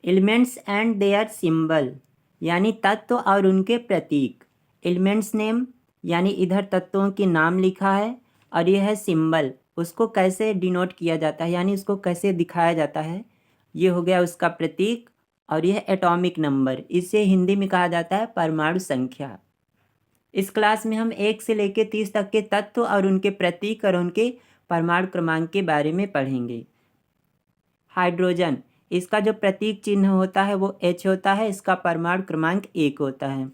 Elements and there symbol यानी तत्व और उनके प्रतीक। एलिमेंट्स नेम यानी इधर तत्वों के नाम लिखा है, और यह है सिंबल, उसको कैसे डिनोट किया जाता है यानी उसको कैसे दिखाया जाता है, ये हो गया उसका प्रतीक। और यह एटॉमिक नंबर, इसे हिंदी में कहा जाता है परमाणु संख्या। इस क्लास में हम 1 से लेकर 30 तक के तत्व और उनके प्रतीक और उनके परमाणु क्रमांक के बारे में पढ़ेंगे। हाइड्रोजन, इसका जो प्रतीक चिन्ह होता है वो H होता है, इसका परमाणु क्रमांक 1 होता है।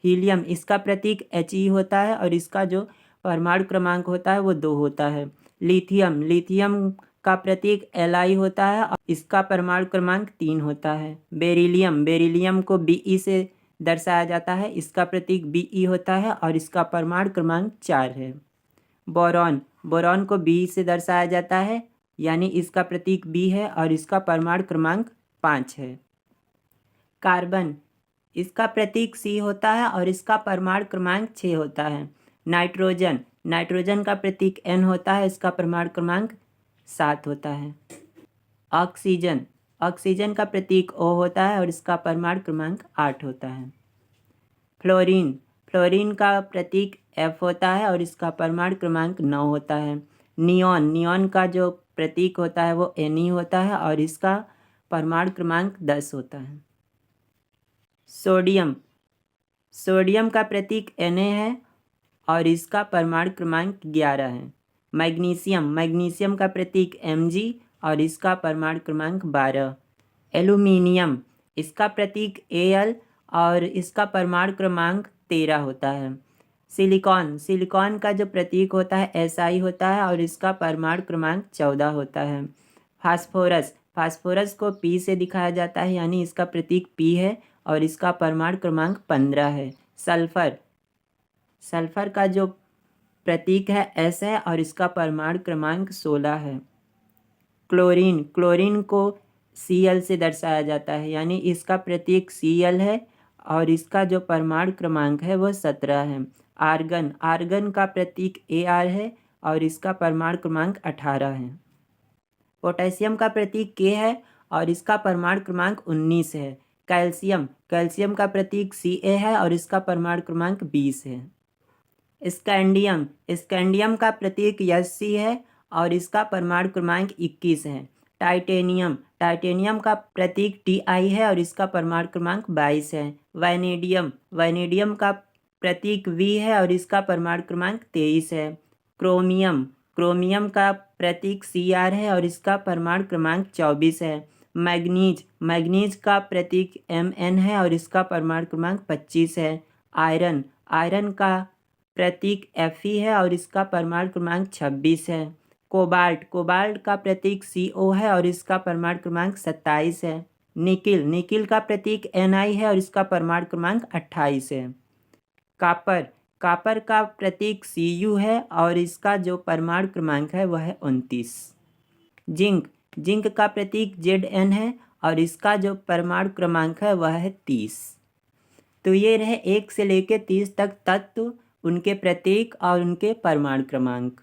हीलियम, इसका प्रतीक He होता है और इसका जो परमाणु क्रमांक होता है वो 2 होता है। लिथियम, लिथियम का प्रतीक Li होता है और इसका परमाणु क्रमांक 3 होता है। बेरिलियम, बेरिलियम को Be से दर्शाया जाता है, इसका प्रतीक Be होता है और इसका परमाणु क्रमांक 4 है। बोरॉन, बोरॉन को B से दर्शाया जाता है, यानी इसका प्रतीक B है और इसका परमाणु क्रमांक 5 है। कार्बन, इसका प्रतीक C होता है और इसका परमाणु क्रमांक 6 होता है। नाइट्रोजन, नाइट्रोजन का प्रतीक N होता है, इसका परमाणु क्रमांक 7 होता है। ऑक्सीजन, ऑक्सीजन का प्रतीक O होता है और इसका परमाणु क्रमांक 8 होता है। फ्लोरीन, फ्लोरीन का प्रतीक F होता है और इसका परमाणु क्रमांक 9 होता है। नियॉन, नियॉन का जो प्रतीक होता है वो Ne होता है और इसका परमाणु क्रमांक 10 होता है। सोडियम, सोडियम का प्रतीक Na है और इसका परमाणु क्रमांक 11 है। मैग्नीशियम, मैग्नीशियम का प्रतीक Mg और इसका परमाणु क्रमांक 12। एल्यूमिनियम, इसका प्रतीक Al और इसका परमाणु क्रमांक 13 होता है। सिलिकॉन, सिलिकॉन का जो प्रतीक होता है Si होता है और इसका परमाणु क्रमांक 14 होता है। फास्फोरस, फास्फोरस को P से दिखाया जाता है, यानी इसका प्रतीक P है और इसका परमाणु क्रमांक 15 है। सल्फर, सल्फर का जो प्रतीक है S है और इसका परमाणु क्रमांक 16 है। क्लोरीन, क्लोरीन को Cl से दर्शाया जाता है, यानी इसका प्रतीक Cl है और इसका जो परमाणु क्रमांक है वो 17 है। आर्गन, आर्गन का प्रतीक Ar है और इसका परमाणु क्रमांक 18 है। पोटेशियम का प्रतीक K है और इसका परमाणु क्रमांक 19 है। कैल्शियम, कैल्शियम का प्रतीक Ca है और इसका परमाणु क्रमांक 20 है। स्कैंडियम, स्कैंडियम का प्रतीक Sc है और इसका परमाणु क्रमांक 21 है। टाइटेनियम, टाइटेनियम का प्रतीक Ti है और इसका परमाणु क्रमांक 22 है। वैनेडियम, वैनेडियम का प्रतीक V है और इसका परमाणु क्रमांक 23 है। क्रोमियम, क्रोमियम का प्रतीक Cr है और इसका परमाणु क्रमांक 24 है। मैग्नीज, मैग्नीज का प्रतीक Mn है और इसका परमाणु क्रमांक 25 है। आयरन, आयरन का प्रतीक Fe है और इसका परमाणु क्रमांक 26 है। कोबाल्ट, कोबाल्ट का प्रतीक Co है और इसका परमाणु क्रमांक 27 है। निकिल, निकिल का प्रतीक Ni है और इसका परमाणु क्रमांक 28 है। कापर, कापर का प्रतीक Cu है और इसका जो परमाणु क्रमांक है वह है 29। जिंक, जिंक का प्रतीक Zn है और इसका जो परमाणु क्रमांक है वह है 30। तो ये रहे 1 से लेकर 30 तक तत्व, उनके प्रतीक और उनके परमाणु क्रमांक।